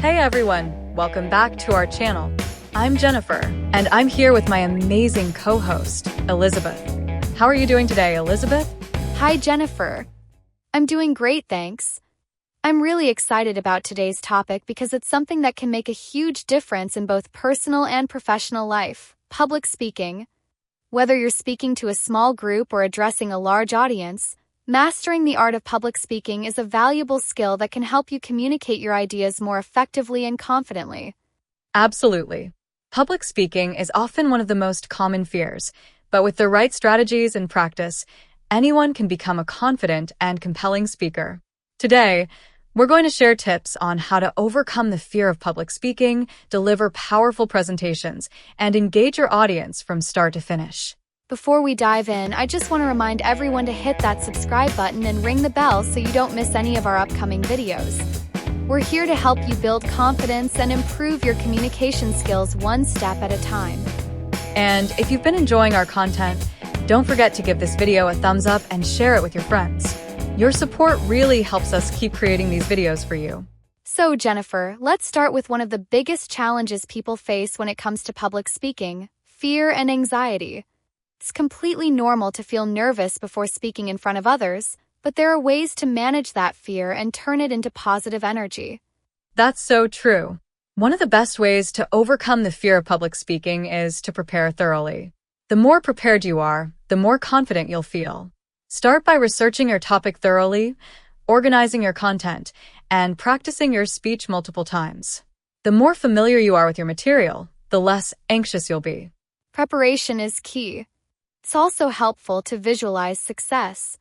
Hey everyone, welcome back to our channel. I'm Jennifer, and I'm here with my amazing co-host, Elizabeth. How are you doing today, Elizabeth? Hi, Jennifer. I'm doing great, thanks. I'm really excited about today's topic because it's something that can make a huge difference in both personal and professional life: public speaking. Whether you're speaking to a small group or addressing a large audience, mastering the art of public speaking is a valuable skill that can help you communicate your ideas more effectively and confidently. Absolutely. Public speaking is often one of the most common fears, but with the right strategies and practice, anyone can become a confident and compelling speaker. Today, we're going to share tips on how to overcome the fear of public speaking, deliver powerful presentations, and engage your audience from start to finish. Before we dive in, I just want to remind everyone to hit that subscribe button and ring the bell so you don't miss any of our upcoming videos. We're here to help you build confidence and improve your communication skills one step at a time. And if you've been enjoying our content, don't forget to give this video a thumbs up and share it with your friends. Your support really helps us keep creating these videos for you. So, Jennifer, let's start with one of the biggest challenges people face when it comes to public speaking: fear and anxiety. It's completely normal to feel nervous before speaking in front of others, but there are ways to manage that fear and turn it into positive energy. That's so true. One of the best ways to overcome the fear of public speaking is to prepare thoroughly. The more prepared you are, the more confident you'll feel. Start by researching your topic thoroughly, organizing your content, and practicing your speech multiple times. The more familiar you are with your material, the less anxious you'll be. Preparation is key. It's also helpful to visualize success.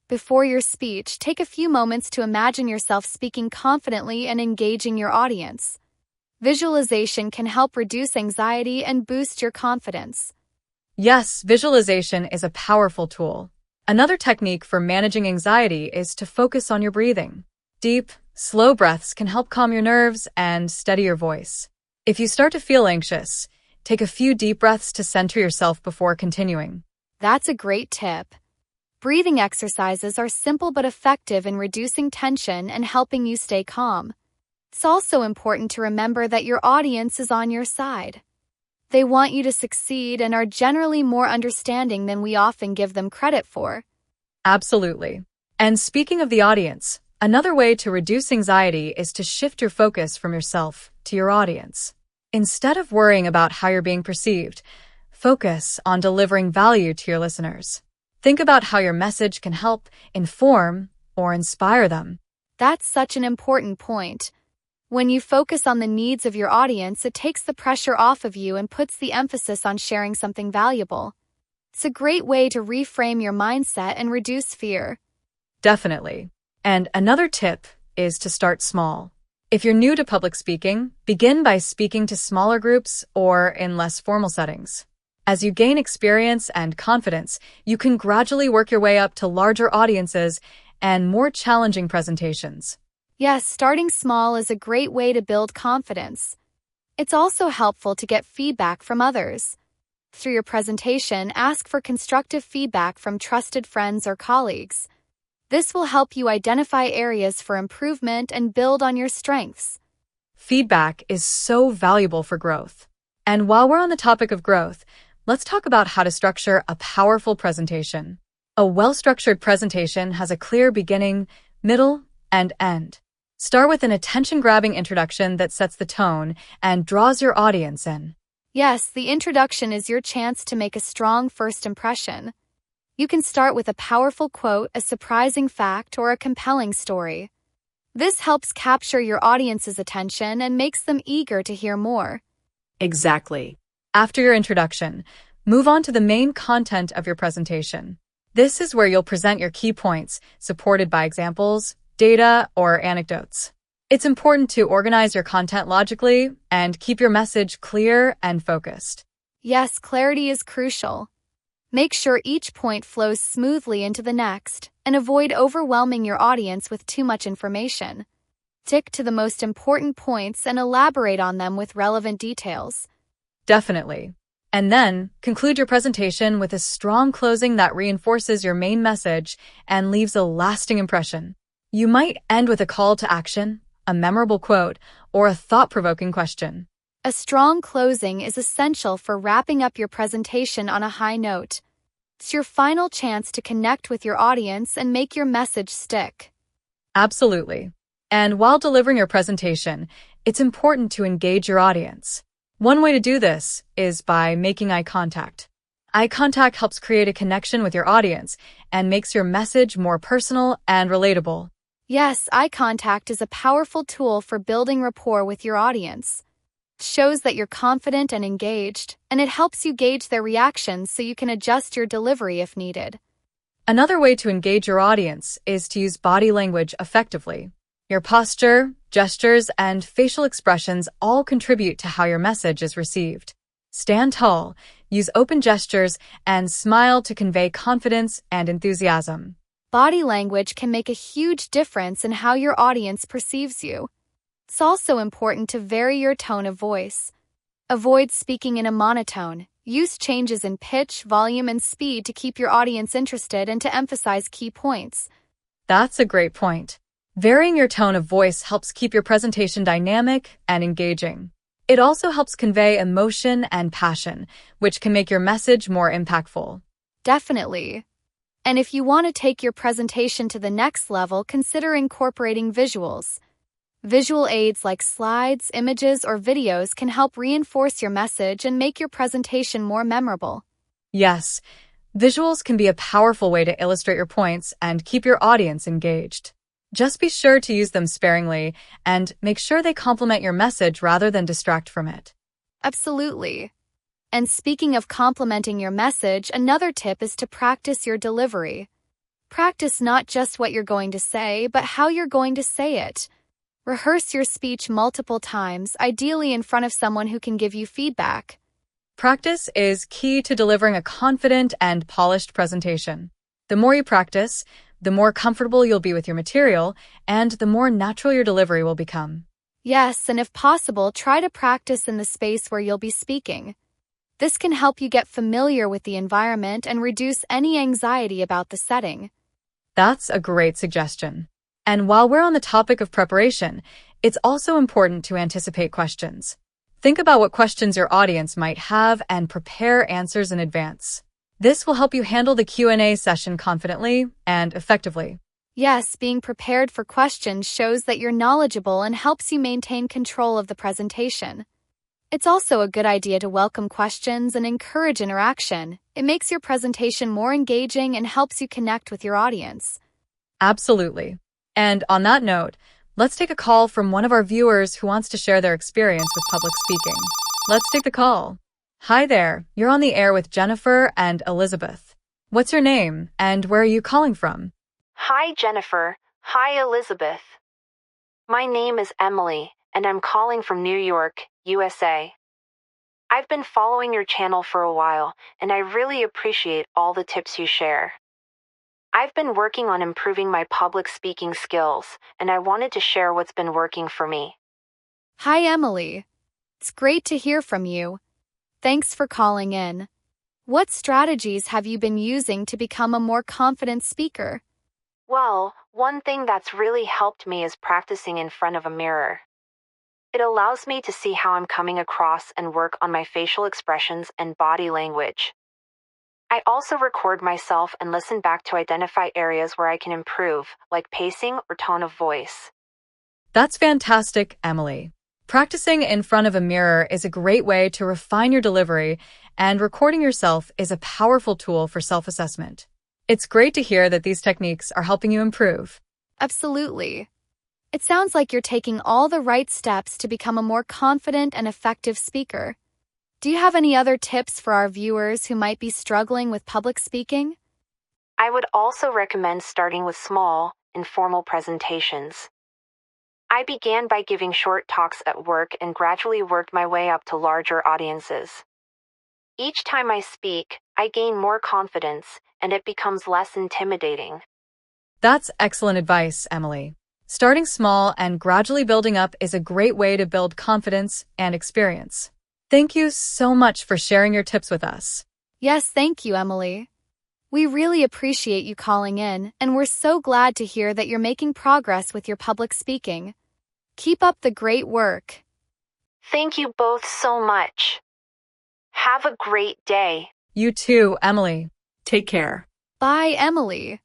Before your speech, take a few moments to imagine yourself speaking confidently and engaging your audience. Visualization can help reduce anxiety and boost your confidence. Yes, visualization is a powerful tool. Another technique for managing anxiety is to focus on your breathing. Deep, slow breaths can help calm your nerves and steady your voice. If you start to feel anxious, take a few deep breaths to center yourself before continuing. That's a great tip. Breathing exercises are simple but effective in reducing tension and helping you stay calm. It's also important to remember that your audience is on your side. They want you to succeed and are generally more understanding than we often give them credit for. Absolutely. And speaking of the audience, another way to reduce anxiety is to shift your focus from yourself to your audience. Instead of worrying about how you're being perceived, focus on delivering value to your listeners. Think about how your message can help, inform, or inspire them. That's such an important point. When you focus on the needs of your audience, it takes the pressure off of you and puts the emphasis on sharing something valuable. It's a great way to reframe your mindset and reduce fear. Definitely. And another tip is to start small. If you're new to public speaking, begin by speaking to smaller groups or in less formal settings. As you gain experience and confidence, you can gradually work your way up to larger audiences and more challenging presentations. Yes, starting small is a great way to build confidence. It's also helpful to get feedback from others. Through your presentation, ask for constructive feedback from trusted friends or colleagues. This will help you identify areas for improvement and build on your strengths. Feedback is so valuable for growth. And while we're on the topic of growth, let's talk about how to structure a powerful presentation. A well-structured presentation has a clear beginning, middle, and end. Start with an attention-grabbing introduction that sets the tone and draws your audience in. Yes, the introduction is your chance to make a strong first impression. You can start with a powerful quote, a surprising fact, or a compelling story. This helps capture your audience's attention and makes them eager to hear more. Exactly. After your introduction, move on to the main content of your presentation. This is where you'll present your key points, supported by examples, data, or anecdotes. It's important to organize your content logically and keep your message clear and focused. Yes, clarity is crucial. Make sure each point flows smoothly into the next, and avoid overwhelming your audience with too much information. Stick to the most important points and elaborate on them with relevant details. Definitely. And then, conclude your presentation with a strong closing that reinforces your main message and leaves a lasting impression. You might end with a call to action, a memorable quote, or a thought-provoking question. A strong closing is essential for wrapping up your presentation on a high note. It's your final chance to connect with your audience and make your message stick. Absolutely. And while delivering your presentation, it's important to engage your audience. One way to do this is by making eye contact. Eye contact helps create a connection with your audience and makes your message more personal and relatable. Yes, eye contact is a powerful tool for building rapport with your audience. It shows that you're confident and engaged, and it helps you gauge their reactions so you can adjust your delivery if needed. Another way to engage your audience is to use body language effectively. Your posture, gestures, and facial expressions all contribute to how your message is received. Stand tall, use open gestures, and smile to convey confidence and enthusiasm. Body language can make a huge difference in how your audience perceives you. It's also important to vary your tone of voice. Avoid speaking in a monotone. Use changes in pitch, volume, and speed to keep your audience interested and to emphasize key points. That's a great point. Varying your tone of voice helps keep your presentation dynamic and engaging. It also helps convey emotion and passion, which can make your message more impactful. Definitely. And if you want to take your presentation to the next level, consider incorporating visuals. Visual aids like slides, images, or videos can help reinforce your message and make your presentation more memorable. Yes, visuals can be a powerful way to illustrate your points and keep your audience engaged. Just be sure to use them sparingly and make sure they complement your message rather than distract from it. Absolutely. And speaking of complementing your message, another tip is to practice your delivery. Practice not just what you're going to say, but how you're going to say it. Rehearse your speech multiple times, ideally in front of someone who can give you feedback. Practice is key to delivering a confident and polished presentation. The more you practice, the more comfortable you'll be with your material, and the more natural your delivery will become. Yes, and if possible, try to practice in the space where you'll be speaking. This can help you get familiar with the environment and reduce any anxiety about the setting. That's a great suggestion. And while we're on the topic of preparation, it's also important to anticipate questions. Think about what questions your audience might have and prepare answers in advance. This will help you handle the Q&A session confidently and effectively. Yes, being prepared for questions shows that you're knowledgeable and helps you maintain control of the presentation. It's also a good idea to welcome questions and encourage interaction. It makes your presentation more engaging and helps you connect with your audience. Absolutely. And on that note, let's take a call from one of our viewers who wants to share their experience with public speaking. Let's take the call. Hi there, you're on the air with Jennifer and Elizabeth. What's your name, and where are you calling from? Hi, Jennifer. Hi, Elizabeth. My name is Emily, and I'm calling from New York, USA. I've been following your channel for a while, and I really appreciate all the tips you share. I've been working on improving my public speaking skills, and I wanted to share what's been working for me. Hi, Emily. It's great to hear from you. Thanks for calling in. What strategies have you been using to become a more confident speaker? Well, one thing that's really helped me is practicing in front of a mirror. It allows me to see how I'm coming across and work on my facial expressions and body language. I also record myself and listen back to identify areas where I can improve, like pacing or tone of voice. That's fantastic, Emily. Practicing in front of a mirror is a great way to refine your delivery, and recording yourself is a powerful tool for self-assessment. It's great to hear that these techniques are helping you improve. Absolutely. It sounds like you're taking all the right steps to become a more confident and effective speaker. Do you have any other tips for our viewers who might be struggling with public speaking? I would also recommend starting with small, informal presentations. I began by giving short talks at work and gradually worked my way up to larger audiences. Each time I speak, I gain more confidence, and it becomes less intimidating. That's excellent advice, Emily. Starting small and gradually building up is a great way to build confidence and experience. Thank you so much for sharing your tips with us. Yes, thank you, Emily. We really appreciate you calling in, and we're so glad to hear that you're making progress with your public speaking. Keep up the great work. Thank you both so much. Have a great day. You too, Emily. Take care. Bye, Emily.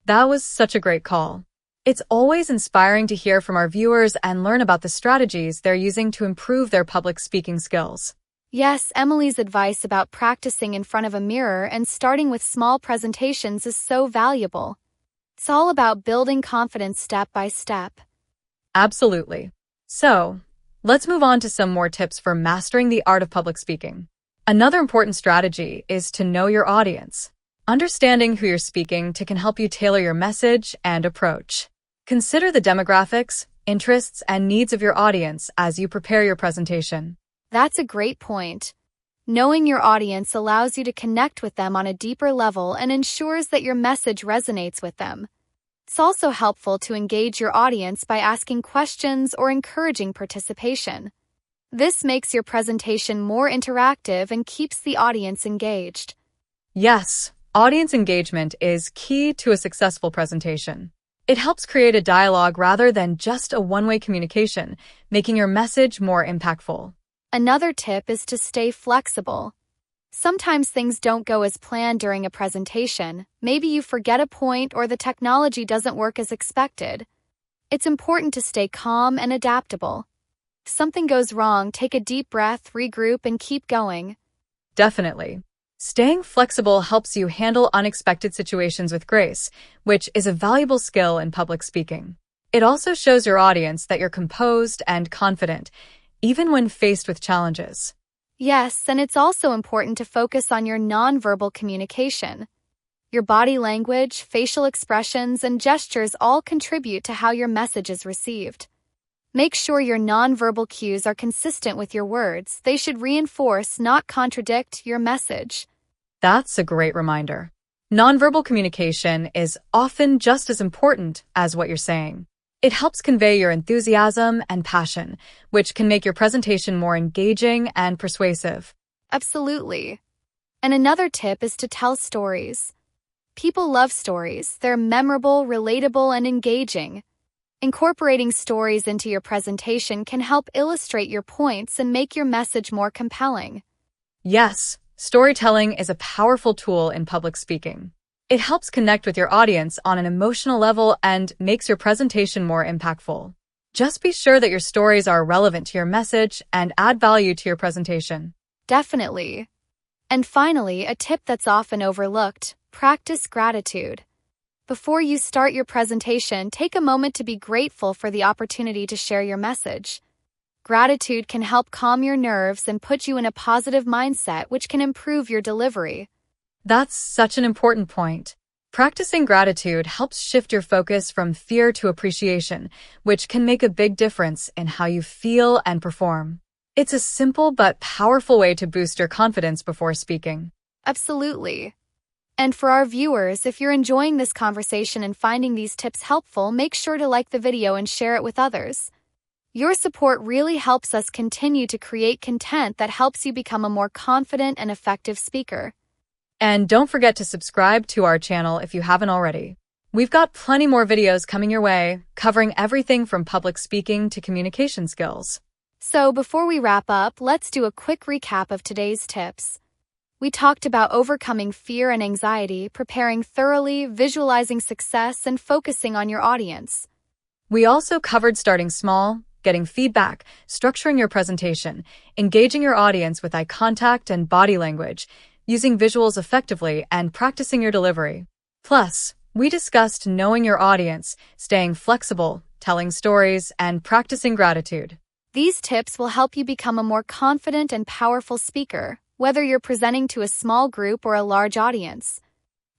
That was such a great call. It's always inspiring to hear from our viewers and learn about the strategies they're using to improve their public speaking skills. Yes, Emily's advice about practicing in front of a mirror and starting with small presentations is so valuable. It's all about building confidence step by step. Absolutely. So, let's move on to some more tips for mastering the art of public speaking. Another important strategy is to know your audience. Understanding who you're speaking to can help you tailor your message and approach. Consider the demographics, interests, and needs of your audience as you prepare your presentation. That's a great point. Knowing your audience allows you to connect with them on a deeper level and ensures that your message resonates with them. It's also helpful to engage your audience by asking questions or encouraging participation. This makes your presentation more interactive and keeps the audience engaged. Yes, audience engagement is key to a successful presentation. It helps create a dialogue rather than just a one-way communication, making your message more impactful. Another tip is to stay flexible. Sometimes things don't go as planned during a presentation. Maybe you forget a point or the technology doesn't work as expected. It's important to stay calm and adaptable. If something goes wrong, take a deep breath, regroup, and keep going. Definitely. Staying flexible helps you handle unexpected situations with grace, which is a valuable skill in public speaking. It also shows your audience that you're composed and confident, even when faced with challenges. Yes, and it's also important to focus on your nonverbal communication. Your body language, facial expressions, and gestures all contribute to how your message is received. Make sure your nonverbal cues are consistent with your words. They should reinforce, not contradict, your message. That's a great reminder. Nonverbal communication is often just as important as what you're saying. It helps convey your enthusiasm and passion, which can make your presentation more engaging and persuasive. Absolutely. And another tip is to tell stories. People love stories. They're memorable, relatable, and engaging. Incorporating stories into your presentation can help illustrate your points and make your message more compelling. Yes, storytelling is a powerful tool in public speaking. It helps connect with your audience on an emotional level and makes your presentation more impactful. Just be sure that your stories are relevant to your message and add value to your presentation. Definitely. And finally, a tip that's often overlooked: practice gratitude. Before you start your presentation, take a moment to be grateful for the opportunity to share your message. Gratitude can help calm your nerves and put you in a positive mindset, which can improve your delivery. That's such an important point. Practicing gratitude helps shift your focus from fear to appreciation, which can make a big difference in how you feel and perform. It's a simple but powerful way to boost your confidence before speaking. Absolutely. And for our viewers, if you're enjoying this conversation and finding these tips helpful, make sure to like the video and share it with others. Your support really helps us continue to create content that helps you become a more confident and effective speaker. And don't forget to subscribe to our channel if you haven't already. We've got plenty more videos coming your way, covering everything from public speaking to communication skills. So before we wrap up, let's do a quick recap of today's tips. We talked about overcoming fear and anxiety, preparing thoroughly, visualizing success, and focusing on your audience. We also covered starting small, getting feedback, structuring your presentation, engaging your audience with eye contact and body language, using visuals effectively, and practicing your delivery. Plus, we discussed knowing your audience, staying flexible, telling stories, and practicing gratitude. These tips will help you become a more confident and powerful speaker, whether you're presenting to a small group or a large audience.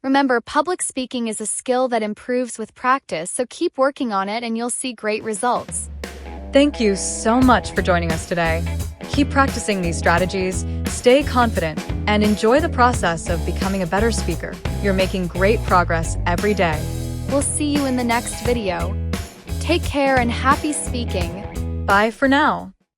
Remember, public speaking is a skill that improves with practice, so keep working on it and you'll see great results. Thank you so much for joining us today. Keep practicing these strategies, stay confident, and enjoy the process of becoming a better speaker. You're making great progress every day. We'll see you in the next video. Take care and happy speaking. Bye for now.